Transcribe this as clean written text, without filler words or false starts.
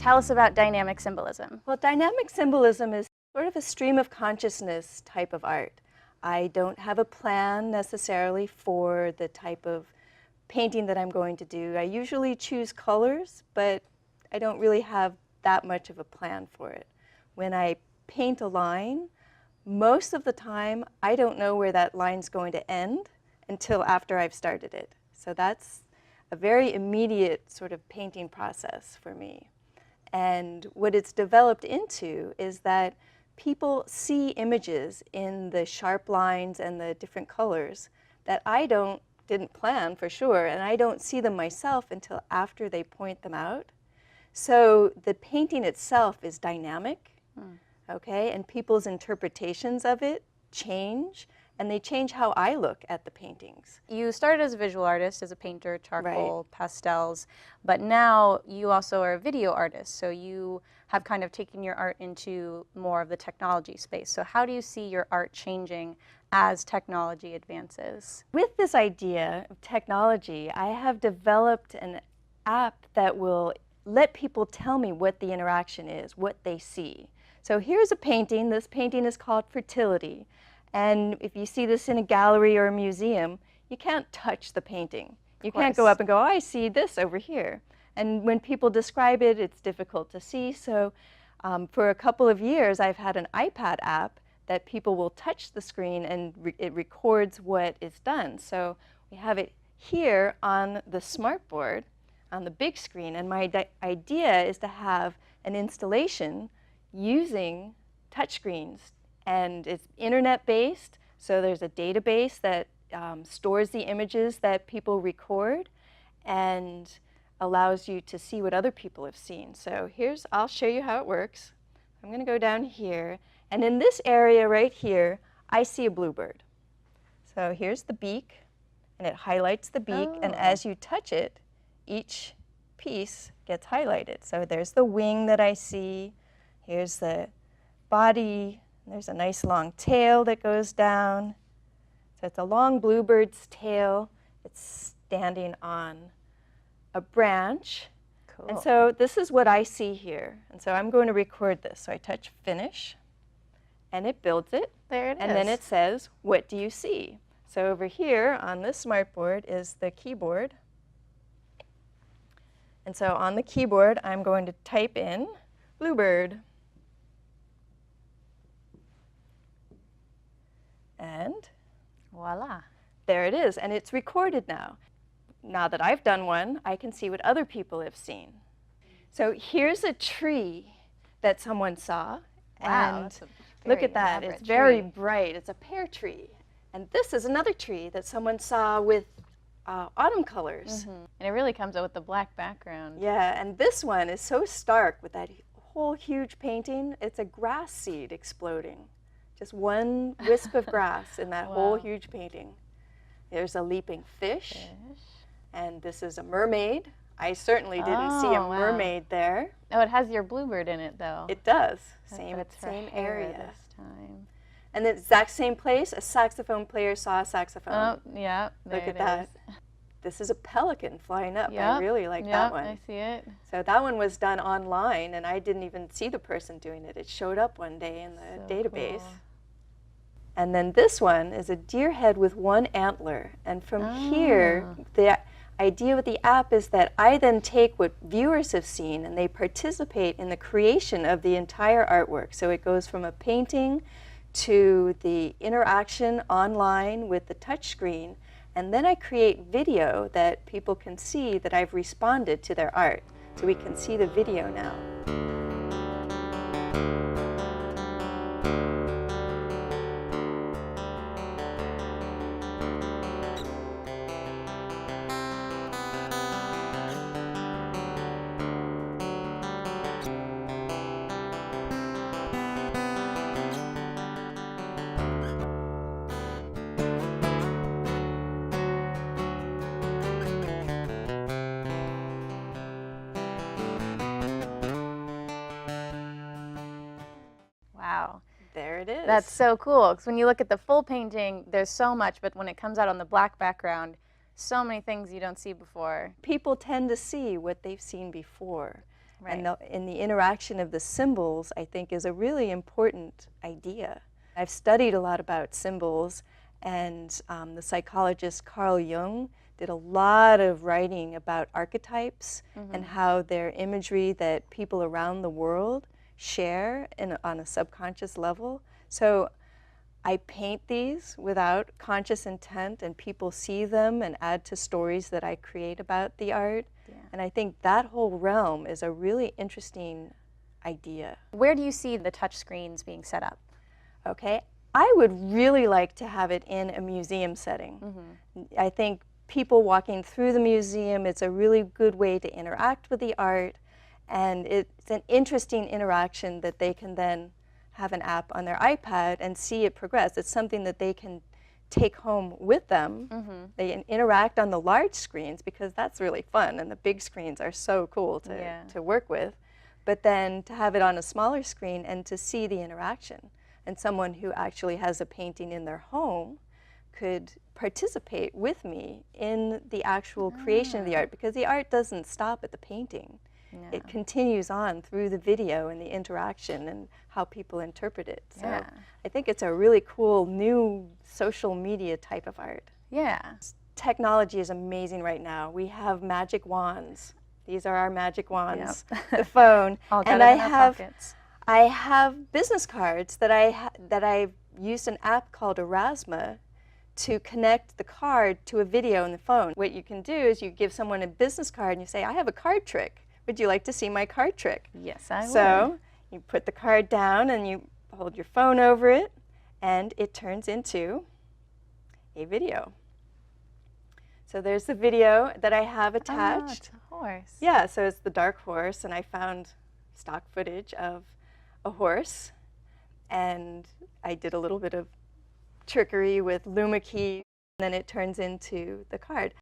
Tell us about dynamic symbolism. Well, dynamic symbolism is sort of a stream of consciousness type of art. I don't have a plan necessarily for the type of painting that I'm going to do. I usually choose colors, but I don't really have that much of a plan for it. When I paint a line, most of the time I don't know where that line's going to end until after I've started it. So that's a very immediate sort of painting process for me. And what it's developed into is that people see images in the sharp lines and the different colors that I didn't plan for sure, and I don't see them myself until after they point them out. So the painting itself is dynamic, okay, and people's interpretations of it change, and they change how I look at the paintings. You started as a visual artist, as a painter, charcoal, pastels, but now you also are a video artist, so you have kind of taken your art into more of the technology space. So how do you see your art changing as technology advances? With this idea of technology, I have developed an app that will let people tell me what the interaction is, what they see. So here's a painting. This painting is called Fertility. And if you see this in a gallery or a museum, you can't touch the painting. You can't go up and go, oh, I see this over here. And when people describe it, it's difficult to see. So for a couple of years, I've had an iPad app that people will touch the screen and it records what is done. So we have it here on the smartboard, on the big screen. And my idea is to have an installation using touchscreens. And it's internet-based, so there's a database that stores the images that people record and allows you to see what other people have seen. So I'll show you how it works. I'm going to go down here, and in this area right here, I see a bluebird. So here's the beak, and it highlights the beak, and as you touch it, each piece gets highlighted. So there's the wing that I see, here's the body. There's a nice long tail that goes down. So it's a long bluebird's tail. It's standing on a branch. Cool. And so this is what I see here. And so I'm going to record this. So I touch finish, and it builds it. There it is. And then it says, what do you see? So over here on this smartboard is the keyboard. And so on the keyboard, I'm going to type in bluebird. And voila. There it is, and it's recorded now. Now that I've done one, I can see what other people have seen. So here's a tree that someone saw. Wow, and look at that, it's very bright. It's a pear tree. And this is another tree that someone saw with autumn colors. And it really comes out with the black background. Yeah, and this one is so stark with that whole huge painting. It's a grass seed exploding. Just one wisp of grass in that whole huge painting. There's a leaping fish. And this is a mermaid. I certainly didn't see a mermaid there. Oh, it has your bluebird in it, though. It does. Same area. This time. And the exact same place, a saxophone player saw a saxophone. Oh, yeah. Look at that. This is a pelican flying up. I really like that one. I see it. So that one was done online, and I didn't even see the person doing it. It showed up one day in the database. Cool. And then this one is a deer head with one antler. And from here, the idea with the app is that I then take what viewers have seen and they participate in the creation of the entire artwork. So it goes from a painting to the interaction online with the touchscreen. And then I create video that people can see that I've responded to their art. So we can see the video now. Wow. There it is. That's so cool, because when you look at the full painting, there's so much, but when it comes out on the black background, so many things you don't see before. People tend to see what they've seen before. And in the interaction of the symbols, I think, is a really important idea. I've studied a lot about symbols, and the psychologist Carl Jung did a lot of writing about archetypes and how they're imagery that people around the world share on a subconscious level. So I paint these without conscious intent, and people see them and add to stories that I create about the art. Yeah. And I think that whole realm is a really interesting idea. Where do you see the touch screens being set up? Okay, I would really like to have it in a museum setting. I think people walking through the museum, it's a really good way to interact with the art, and it's an interesting interaction that they can then have an app on their iPad and see it progress. It's something that they can take home with them. They interact on the large screens because that's really fun, and the big screens are so cool to work with. But then to have it on a smaller screen and to see the interaction. And someone who actually has a painting in their home could participate with me in the actual creation of the art, because the art doesn't stop at the painting. No. It continues on through the video and the interaction and how people interpret it. So I think it's a really cool new social media type of art. Yeah. Technology is amazing right now. We have magic wands. These are our magic wands. The phone. And I have business cards that I've used an app called Erasma to connect the card to a video in the phone. What you can do is you give someone a business card and you say, I have a card trick. Would you like to see my card trick? Yes, I would. So you put the card down and you hold your phone over it, and it turns into a video. So there's the video that I have attached. Oh, it's a horse. Yeah, so it's the dark horse, and I found stock footage of a horse, and I did a little bit of trickery with Luma key, and then it turns into the card.